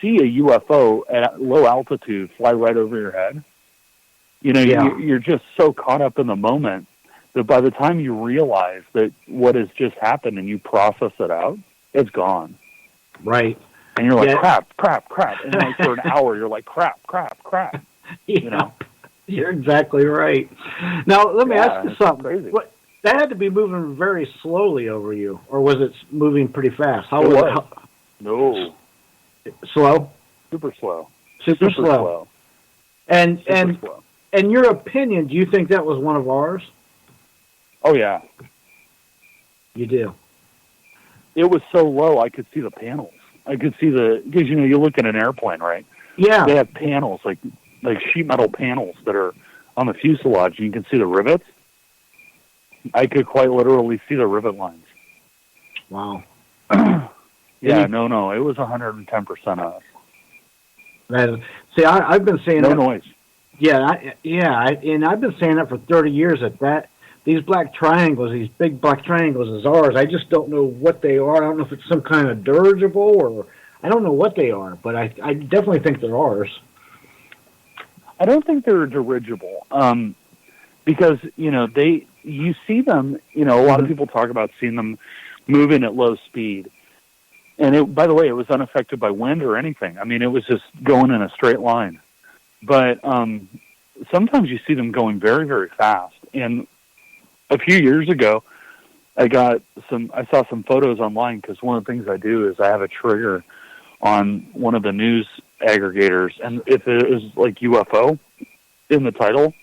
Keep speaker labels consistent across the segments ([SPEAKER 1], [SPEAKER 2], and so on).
[SPEAKER 1] see a UFO at low altitude fly right over your head, you're just so caught up in the moment that by the time you realize that what has just happened and you process it out, it's gone.
[SPEAKER 2] Right.
[SPEAKER 1] And you're like, crap. And like for an hour, you're like, crap.
[SPEAKER 2] You're exactly right. Now, let me ask you something.
[SPEAKER 1] Crazy.
[SPEAKER 2] That had to be moving very slowly over you, or was it moving pretty fast? How was it?
[SPEAKER 1] No.
[SPEAKER 2] Slow?
[SPEAKER 1] Super slow.
[SPEAKER 2] Super slow. And in your opinion, do you think that was one of ours?
[SPEAKER 1] Oh, yeah.
[SPEAKER 2] You do?
[SPEAKER 1] It was so low, I could see the panels. I could see because, you look at an airplane, right?
[SPEAKER 2] Yeah.
[SPEAKER 1] They have panels, like sheet metal panels that are on the fuselage, and you can see the rivets. I could quite literally see the rivet lines.
[SPEAKER 2] Wow.
[SPEAKER 1] Yeah, no, it was 110% us.
[SPEAKER 2] See, I've been saying
[SPEAKER 1] no
[SPEAKER 2] that.
[SPEAKER 1] Noise.
[SPEAKER 2] And I've been saying that for 30 years that these black triangles, these big black triangles, is ours. I just don't know what they are. I don't know if it's some kind of dirigible or I don't know what they are, but I definitely think they're ours.
[SPEAKER 1] I don't think they're a dirigible because you see them. A lot of people talk about seeing them moving at low speed, and by the way, it was unaffected by wind or anything. I mean, it was just going in a straight line. But sometimes you see them going very, very fast. And a few years ago, I saw some photos online because one of the things I do is I have a trigger on one of the news aggregators, and if it is like UFO in the title,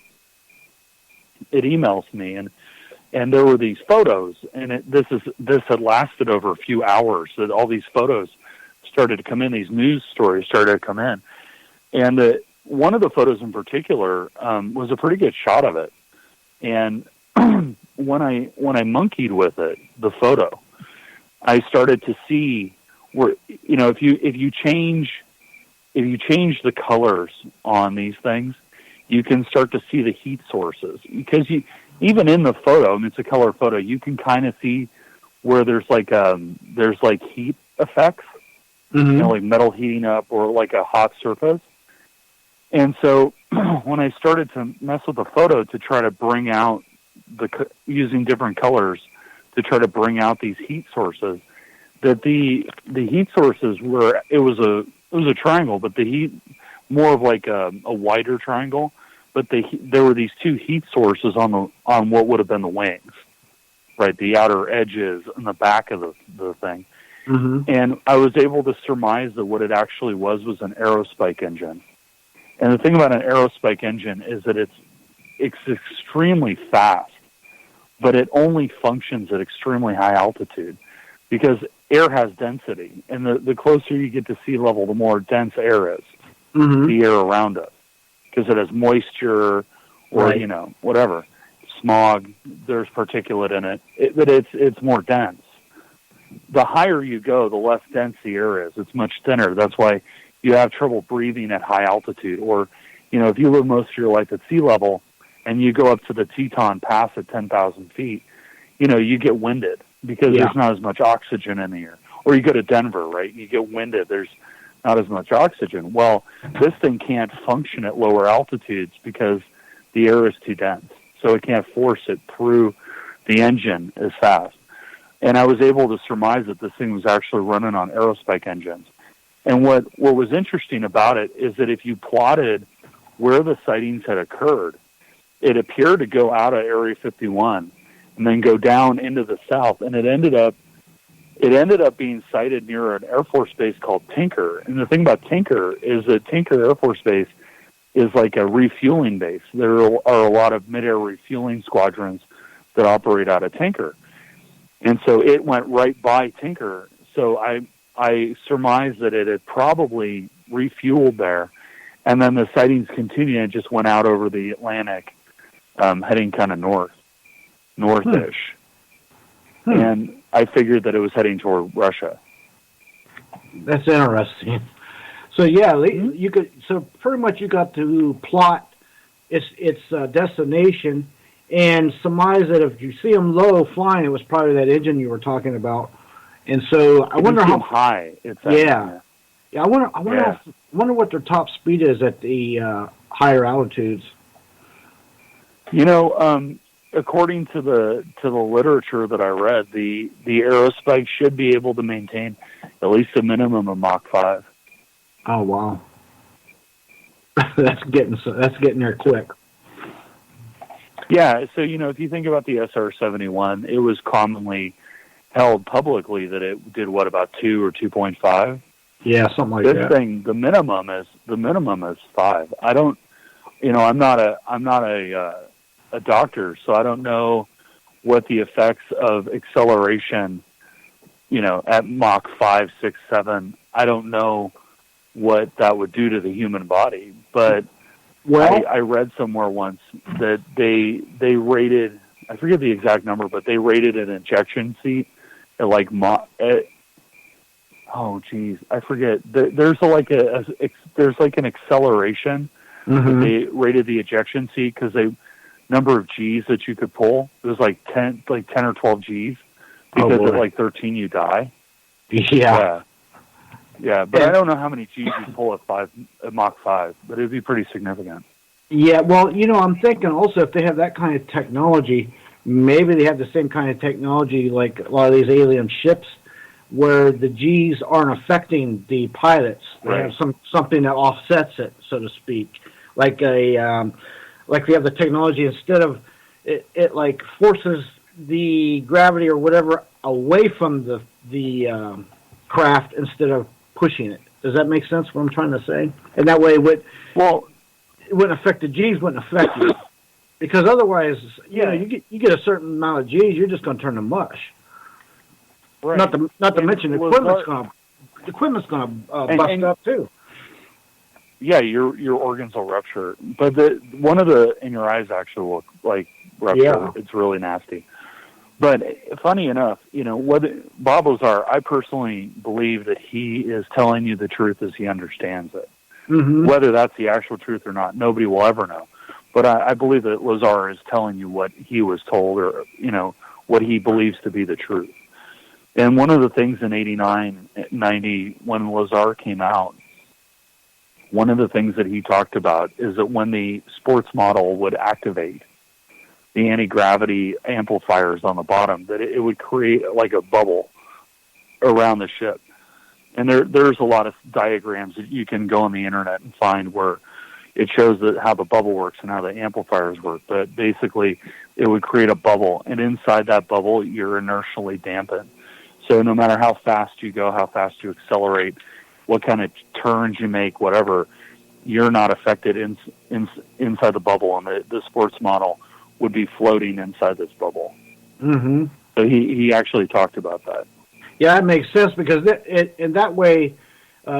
[SPEAKER 1] it emails me, and there were these photos, and this had lasted over a few hours. That all these photos started to come in, these news stories started to come in, and one of the photos in particular was a pretty good shot of it, and when I monkeyed with it, the photo, I started to see where if you change the colors on these things, you can start to see the heat sources because even in the photo, it's a color photo, you can kind of see where there's like heat effects, like metal heating up or like a hot surface. And so when I started to mess with the photo to try to bring out using different colors to try to bring out these heat sources, that the heat sources it was a triangle, but the heat more of like a wider triangle, but there were these two heat sources on what would have been the wings, right? The outer edges and the back of the thing. And I was able to surmise that what it actually was an aerospike engine. And the thing about an aerospike engine is that it's extremely fast, but it only functions at extremely high altitude because air has density, and the closer you get to sea level, the more dense air is, the air around us, because it has moisture or whatever, smog. There's particulate in it, but it's more dense. The higher you go, the less dense the air is. It's much thinner. That's why you have trouble breathing at high altitude. Or, if you live most of your life at sea level and you go up to the Teton Pass at 10,000 feet, you get winded because there's not as much oxygen in the air. Or you go to Denver, right? You get winded. There's not as much oxygen. Well, this thing can't function at lower altitudes because the air is too dense. So it can't force it through the engine as fast. And I was able to surmise that this thing was actually running on aerospike engines. And what was interesting about it is that if you plotted where the sightings had occurred, it appeared to go out of Area 51 and then go down into the south. And it ended up being sighted near an Air Force base called Tinker. And the thing about Tinker is that Tinker Air Force Base is like a refueling base. There are a lot of mid-air refueling squadrons that operate out of Tinker. And so it went right by Tinker. So I surmised that it had probably refueled there. And then the sightings continued and just went out over the Atlantic, heading kind of northish. And I figured that it was heading toward Russia.
[SPEAKER 2] That's interesting. So you could. So pretty much you got to plot its destination and surmise that if you see them low flying, it was probably that engine you were talking about. And so I wonder how
[SPEAKER 1] high it's
[SPEAKER 2] at. Yeah, I wonder what their top speed is at the higher altitudes.
[SPEAKER 1] You know, according to the literature that I read, the aerospike should be able to maintain at least a minimum of Mach 5.
[SPEAKER 2] Oh wow, that's getting there quick.
[SPEAKER 1] Yeah, so if you think about the SR-71, it was commonly held publicly that it did about 2 or 2.5.
[SPEAKER 2] Yeah, something like
[SPEAKER 1] this
[SPEAKER 2] that.
[SPEAKER 1] thing, the minimum is 5. I don't, I'm not a doctor, so I don't know what the effects of acceleration, at Mach 5, 6, 7. I don't know what that would do to the human body, but I read somewhere once that they rated, I forget the exact number, but they rated an ejection seat at like oh geez, I forget. There's an acceleration.
[SPEAKER 2] Mm-hmm.
[SPEAKER 1] They rated the ejection seat because they number of G's that you could pull. It was like 10 or 12 G's because at like 13 you die. Yeah, but I don't know how many G's you pull at Mach 5, but it'd be pretty significant.
[SPEAKER 2] Yeah, well, I'm thinking also if they have that kind of technology, maybe they have the same kind of technology like a lot of these alien ships, where the G's aren't affecting the pilots. They have something that offsets it, so to speak, like we have the technology instead of it like forces the gravity or whatever away from the craft instead of pushing it. Does that make sense? What I'm trying to say, and that way it wouldn't affect the G's, wouldn't affect you, because otherwise, you get a certain amount of G's, you're just going to turn to mush.
[SPEAKER 1] Right.
[SPEAKER 2] Not to mention the equipment's going to bust up too.
[SPEAKER 1] Yeah, your organs will rupture, but one of the in your eyes actually will like rupture. Yeah. It's really nasty. But funny enough, what Bob Lazar, I personally believe that he is telling you the truth as he understands it.
[SPEAKER 2] Mm-hmm.
[SPEAKER 1] Whether that's the actual truth or not, nobody will ever know. But I believe that Lazar is telling you what he was told, or what he believes to be the truth. And one of the things in 89, 90, when Lazar came out, one of the things that he talked about is that when the sports model would activate the anti-gravity amplifiers on the bottom, that it would create like a bubble around the ship. And there's a lot of diagrams that you can go on the internet and find where it shows how the bubble works and how the amplifiers work. But basically, it would create a bubble, and inside that bubble, you're inertially dampened. So no matter how fast you go, how fast you accelerate, what kind of turns you make, whatever, you're not affected inside the bubble, and the sports model would be floating inside this bubble.
[SPEAKER 2] Mm-hmm.
[SPEAKER 1] So he actually talked about that.
[SPEAKER 2] Yeah, that makes sense, because in that way,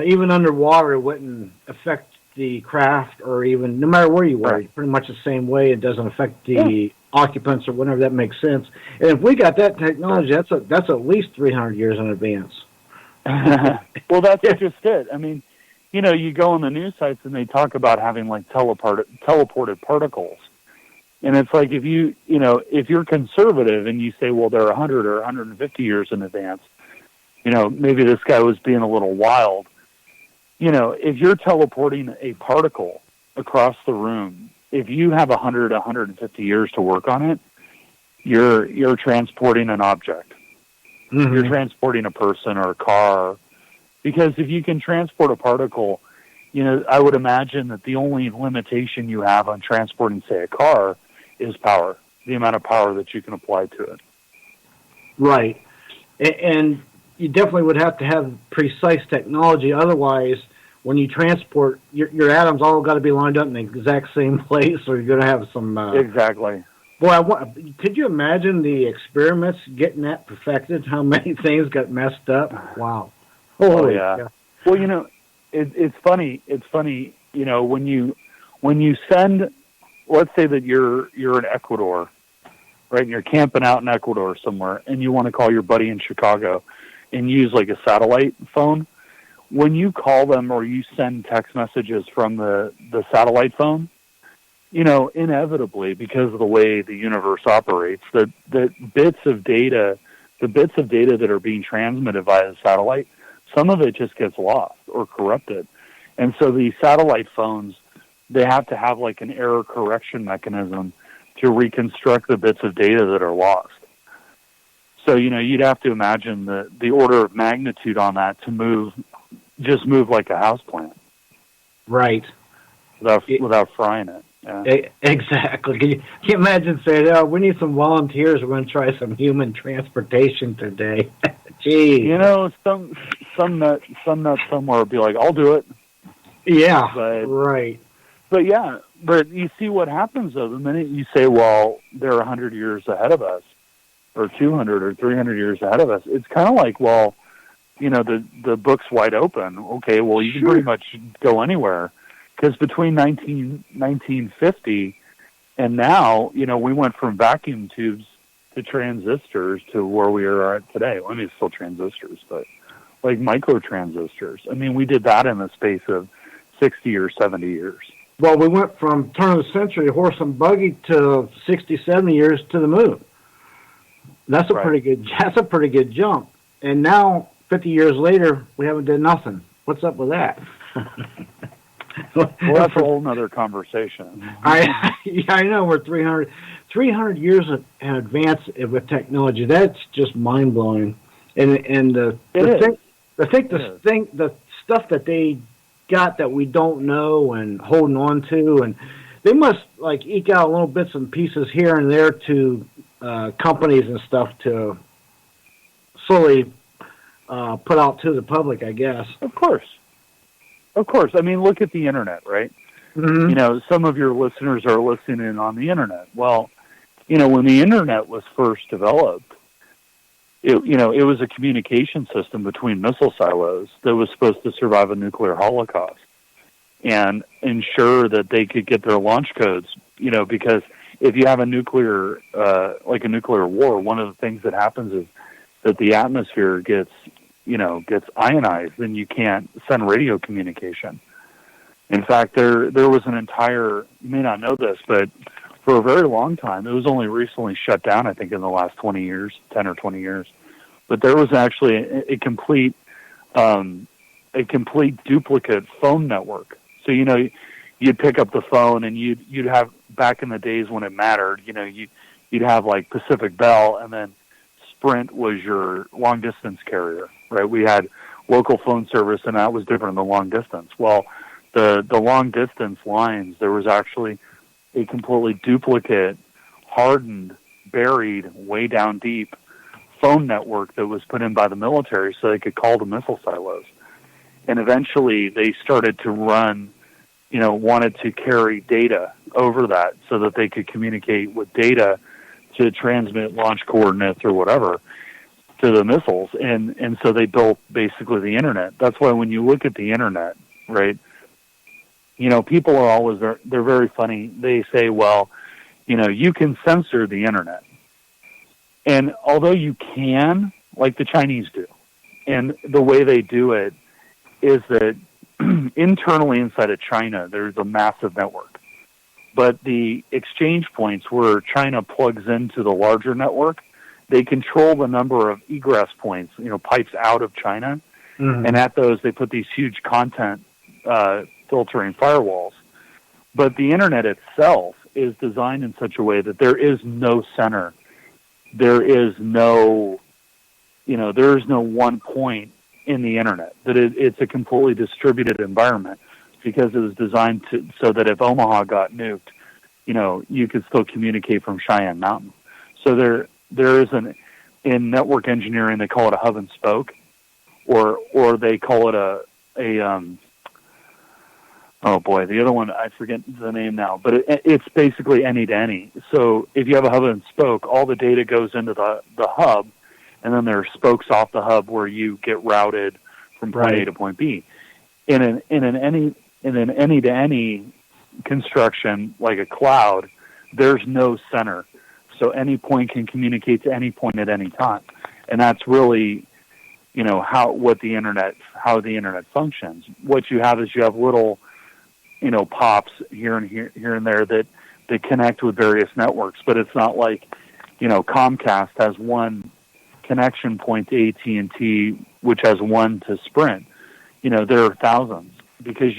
[SPEAKER 2] even underwater, it wouldn't affect the craft, or even no matter where you are, pretty much the same way. It doesn't affect the occupants or whatever. That makes sense. And if we got that technology, that's at least 300 years in advance.
[SPEAKER 1] Well, that's just it. I mean, you go on the news sites and they talk about having like teleported particles. And it's like if you're conservative and you say, well, they're 100 or 150 years in advance, maybe this guy was being a little wild. If you're teleporting a particle across the room, if you have 100, 150 years to work on it, you're transporting an object. Mm-hmm. You're transporting a person or a car. Because if you can transport a particle, I would imagine that the only limitation you have on transporting, say, a car is power, the amount of power that you can apply to it.
[SPEAKER 2] Right. And you definitely would have to have precise technology. Otherwise, when you transport, your atoms all got to be lined up in the exact same place, or you're going to have some...
[SPEAKER 1] Exactly.
[SPEAKER 2] Boy, could you imagine the experiments getting that perfected? How many things got messed up? Wow.
[SPEAKER 1] Holy yeah. Well, it's funny. It's funny, when you send... Let's say that you're in Ecuador, right? And you're camping out in Ecuador somewhere, and you want to call your buddy in Chicago and use like a satellite phone. When you call them or you send text messages from the satellite phone, inevitably, because of the way the universe operates, the bits of data that are being transmitted via the satellite, some of it just gets lost or corrupted. And so these satellite phones, they have to have like an error correction mechanism to reconstruct the bits of data that are lost. So, you'd have to imagine the order of magnitude on that to move like a houseplant.
[SPEAKER 2] Right.
[SPEAKER 1] Without frying it. Yeah.
[SPEAKER 2] Exactly. Can you imagine saying, "Oh, we need some volunteers. We're going to try some human transportation today." Gee.
[SPEAKER 1] Some nut somewhere would be like, "I'll do it."
[SPEAKER 2] Yeah.
[SPEAKER 1] Right. But you see what happens though. The minute you say, "Well, they're 100 years ahead of us," or 200 or 300 years ahead of us, it's kind of like, well, the book's wide open. Okay, well, you can pretty much go anywhere. Because between 1950 and now, we went from vacuum tubes to transistors to where we are at today. Well, I mean, it's still transistors, but like micro transistors. I mean, we did that in the space of 60 or 70 years.
[SPEAKER 2] Well, we went from turn of the century, horse and buggy, to 60, 70 years to the moon. That's a pretty good jump. And now, 50 years later, we haven't done nothing. What's up with that?
[SPEAKER 1] Well, that's a whole other conversation.
[SPEAKER 2] I know we're 300 years in advance with technology. That's just mind blowing. And the stuff that they got that we don't know and holding on to, and they must like eke out little bits and pieces here and there to companies and stuff to slowly put out to the public, I guess.
[SPEAKER 1] Of course. I mean, look at the internet, right?
[SPEAKER 2] Mm-hmm.
[SPEAKER 1] Some of your listeners are listening on the internet. Well, when the internet was first developed, it was a communication system between missile silos that was supposed to survive a nuclear holocaust and ensure that they could get their launch codes, because if you have a nuclear war, one of the things that happens is that the atmosphere gets ionized, then you can't send radio communication. In fact, there was an entire, you may not know this, but for a very long time, it was only recently shut down, I think in the last 10 or 20 years, but there was actually a complete duplicate phone network. So, you'd pick up the phone and you'd have, back in the days when it mattered, you'd have like Pacific Bell, and then Sprint was your long distance carrier, right? We had local phone service, and that was different than long distance. Well, the long distance lines, there was actually a completely duplicate, hardened, buried, way down deep phone network that was put in by the military so they could call the missile silos. And eventually they started to run, wanted to carry data over that so that they could communicate with data to transmit launch coordinates or whatever to the missiles. And so they built basically the internet. That's why when you look at the internet, right, people are always, they're very funny. They say, well, you can censor the internet. And although you can, like the Chinese do, and the way they do it is that internally inside of China, there's a massive network. But the exchange points where China plugs into the larger network, they control the number of egress points, pipes out of China. Mm-hmm. And at those, they put these huge content filtering firewalls. But the internet itself is designed in such a way that there is no center. There is no one point in the internet. That it's a completely distributed environment, because it was designed so that if Omaha got nuked, you could still communicate from Cheyenne Mountain. So there is in network engineering, they call it a hub and spoke, or they call it oh boy, the other one, I forget the name now, but it's basically any to any. So if you have a hub and spoke, all the data goes into the hub, and then there are spokes off the hub where you get routed from point A to point B. In an any to any construction, like a cloud, there's no center. So any point can communicate to any point at any time. And that's really, how the internet functions. What you have is you have little, pops here and there that connect with various networks, but it's not like, Comcast has one connection point to AT&T, which has one to Sprint, there are thousands, because